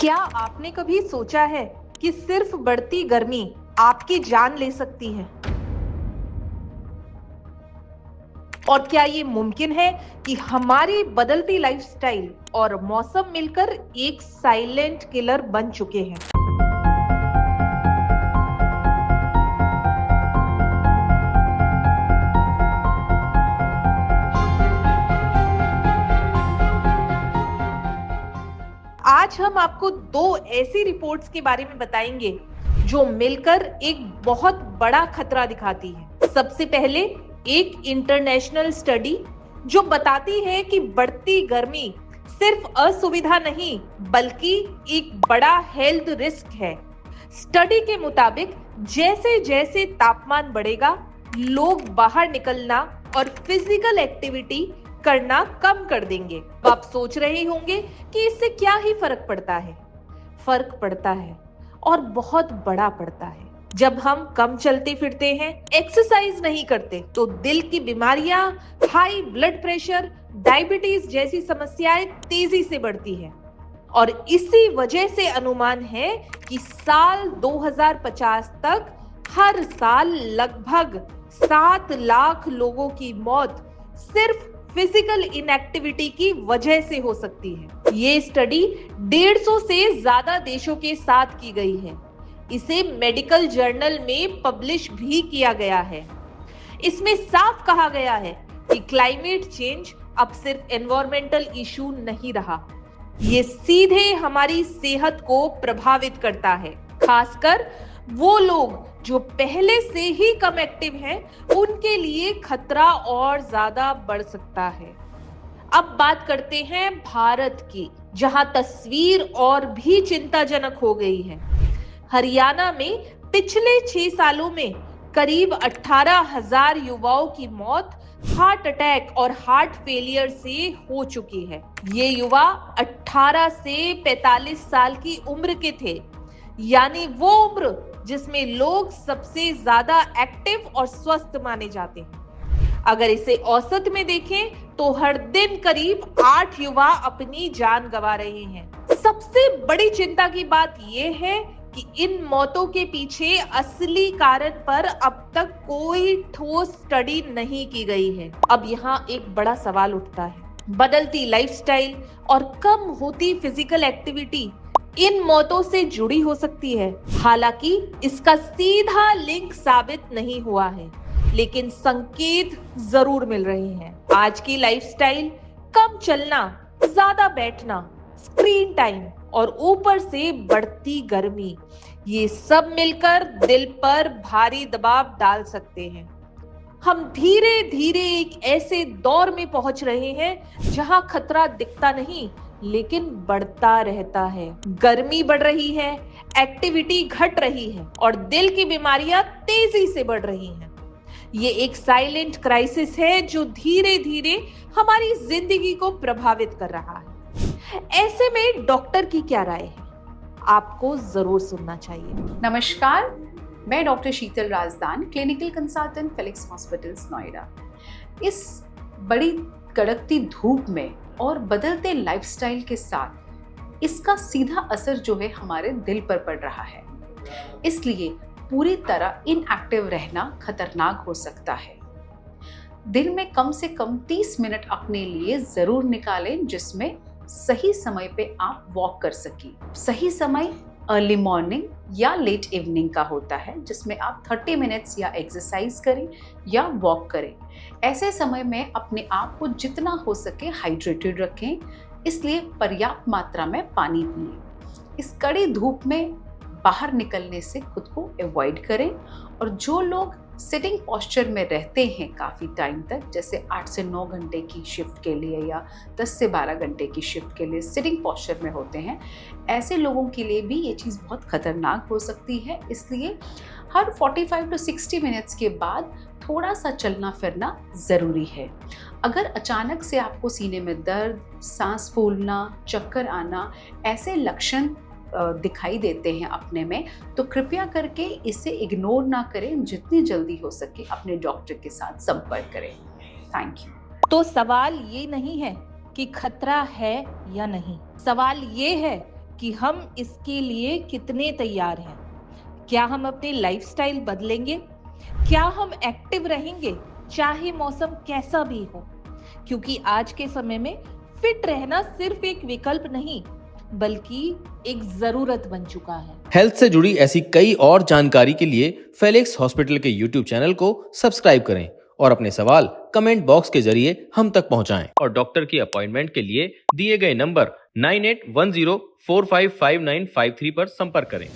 क्या आपने कभी सोचा है कि सिर्फ बढ़ती गर्मी आपकी जान ले सकती है? और क्या ये मुमकिन है कि हमारी बदलती लाइफस्टाइल और मौसम मिलकर एक साइलेंट किलर बन चुके हैं? आज हम आपको दो ऐसी रिपोर्ट्स के बारे में बताएंगे जो मिलकर एक बहुत बड़ा खतरा दिखाती है। सबसे पहले एक इंटरनेशनल स्टडी जो बताती है कि बढ़ती गर्मी सिर्फ असुविधा नहीं बल्कि एक बड़ा हेल्थ रिस्क है। स्टडी के मुताबिक जैसे जैसे तापमान बढ़ेगा, लोग बाहर निकलना और फिजिकल एक्टिविटी करना कम कर देंगे। आप सोच रहे होंगे कि इससे क्या ही फर्क पड़ता है। फर्क पड़ता है और बहुत बड़ा पड़ता है। जब हम कम चलते फिरते हैं, एक्सरसाइज नहीं करते, तो दिल की बीमारियां, हाई ब्लड प्रेशर, डायबिटीज जैसी समस्याएं तेजी से बढ़ती है। और इसी वजह से अनुमान है कि साल 2050 तक हर साल लगभग 7 लाख लोगों की मौत सिर्फ फिजिकल इनएक्टिविटी की वजह से हो सकती है। ये स्टडी 150 से ज्यादा देशों के साथ की गई है। इसे मेडिकल जर्नल में पब्लिश भी किया गया है। इसमें साफ कहा गया है कि क्लाइमेट चेंज अब सिर्फ एनवायरमेंटल इशू नहीं रहा, ये सीधे हमारी सेहत को प्रभावित करता है। खासकर वो लोग जो पहले से ही कम एक्टिव हैं, उनके लिए खतरा और ज्यादा बढ़ सकता है। अब बात करते हैं भारत की, जहां तस्वीर और भी चिंताजनक हो गई है। हरियाणा में पिछले 6 सालों में करीब 18,000 युवाओं की मौत हार्ट अटैक और हार्ट फेलियर से हो चुकी है। ये युवा 18 से 45 साल की उम्र के थे, यानी वो उम्र जिसमें लोग सबसे ज्यादा एक्टिव और स्वस्थ माने जाते हैं। अगर इसे औसत में देखें तो हर दिन करीब 8 युवा अपनी जान गंवा रहे हैं। सबसे बड़ी चिंता की बात यह है कि इन मौतों के पीछे असली कारण पर अब तक कोई ठोस स्टडी नहीं की गई है। अब यहाँ एक बड़ा सवाल उठता है, बदलती लाइफस्टाइल और कम होती फिजिकल एक्टिविटी इन मौतों से जुड़ी हो सकती है। हालांकि इसका सीधा लिंक साबित नहीं हुआ है, लेकिन संकेत जरूर मिल रहे हैं। आज की लाइफस्टाइल, कम चलना, ज्यादा बैठना, स्क्रीन टाइम और ऊपर से बढ़ती गर्मी, ये सब मिलकर दिल पर भारी दबाव डाल सकते हैं। हम धीरे धीरे एक ऐसे दौर में पहुंच रहे हैं जहां खतरा दिखता नहीं लेकिन बढ़ता रहता है। गर्मी बढ़ रही है, एक्टिविटी घट रही है और दिल की बीमारियां तेजी से बढ़ रही हैं। ये एक साइलेंट क्राइसिस है जो धीरे धीरे हमारी जिंदगी को प्रभावित कर रहा है। ऐसे में डॉक्टर की क्या राय है? आपको जरूर सुनना चाहिए। नमस्कार, मैं doctor Sheetal Razdan, clinical consultant Felix hospitals Noida. इस बड़ी कड़कती धूप में और बदलते लाइफस्टाइल के साथ इसका सीधा असर जो है हमारे दिल पर पड़ रहा है। इसलिए पूरी तरह इनएक्टिव रहना खतरनाक हो सकता है। दिन में कम से कम 30 मिनट अपने लिए जरूर निकालें, जिसमें सही समय पे आप वॉक कर सकें। सही समय अर्ली मॉर्निंग या लेट इवनिंग का होता है, जिसमें आप 30 मिनट्स या एक्सरसाइज करें या वॉक करें। ऐसे समय में अपने आप को जितना हो सके हाइड्रेटेड रखें, इसलिए पर्याप्त मात्रा में पानी पिएं। इस कड़ी धूप में बाहर निकलने से खुद को अवॉइड करें। और जो लोग सिटिंग पोस्चर में रहते हैं काफ़ी टाइम तक, जैसे 8 से 9 घंटे की शिफ्ट के लिए या 10 से 12 घंटे की शिफ्ट के लिए सिटिंग पोस्चर में होते हैं, ऐसे लोगों के लिए भी ये चीज़ बहुत खतरनाक हो सकती है। इसलिए हर 45 to 60 मिनट्स के बाद थोड़ा सा चलना फिरना ज़रूरी है। अगर अचानक से आपको सीने में दर्द, सांस फूलना, चक्कर आना, ऐसे लक्षण दिखाई देते हैं अपने में, तो कृपया करके इसे इग्नोर ना करें। जितनी जल्दी हो सके अपने डॉक्टर के साथ संपर्क करें। Thank you. तो सवाल ये नहीं है कि खतरा है या नहीं, सवाल ये है कि हम इसके लिए कितने तैयार हैं। क्या हम अपनी लाइफस्टाइल बदलेंगे? क्या हम एक्टिव रहेंगे चाहे मौसम कैसा भी हो? क्योंकि आज के समय में फिट रहना सिर्फ एक विकल्प नहीं बल्कि एक जरूरत बन चुका है। हेल्थ से जुड़ी ऐसी कई और जानकारी के लिए फेलिक्स हॉस्पिटल के यूट्यूब चैनल को सब्सक्राइब करें और अपने सवाल कमेंट बॉक्स के जरिए हम तक पहुंचाएं और डॉक्टर की अपॉइंटमेंट के लिए दिए गए नंबर 9810455953 पर संपर्क करें।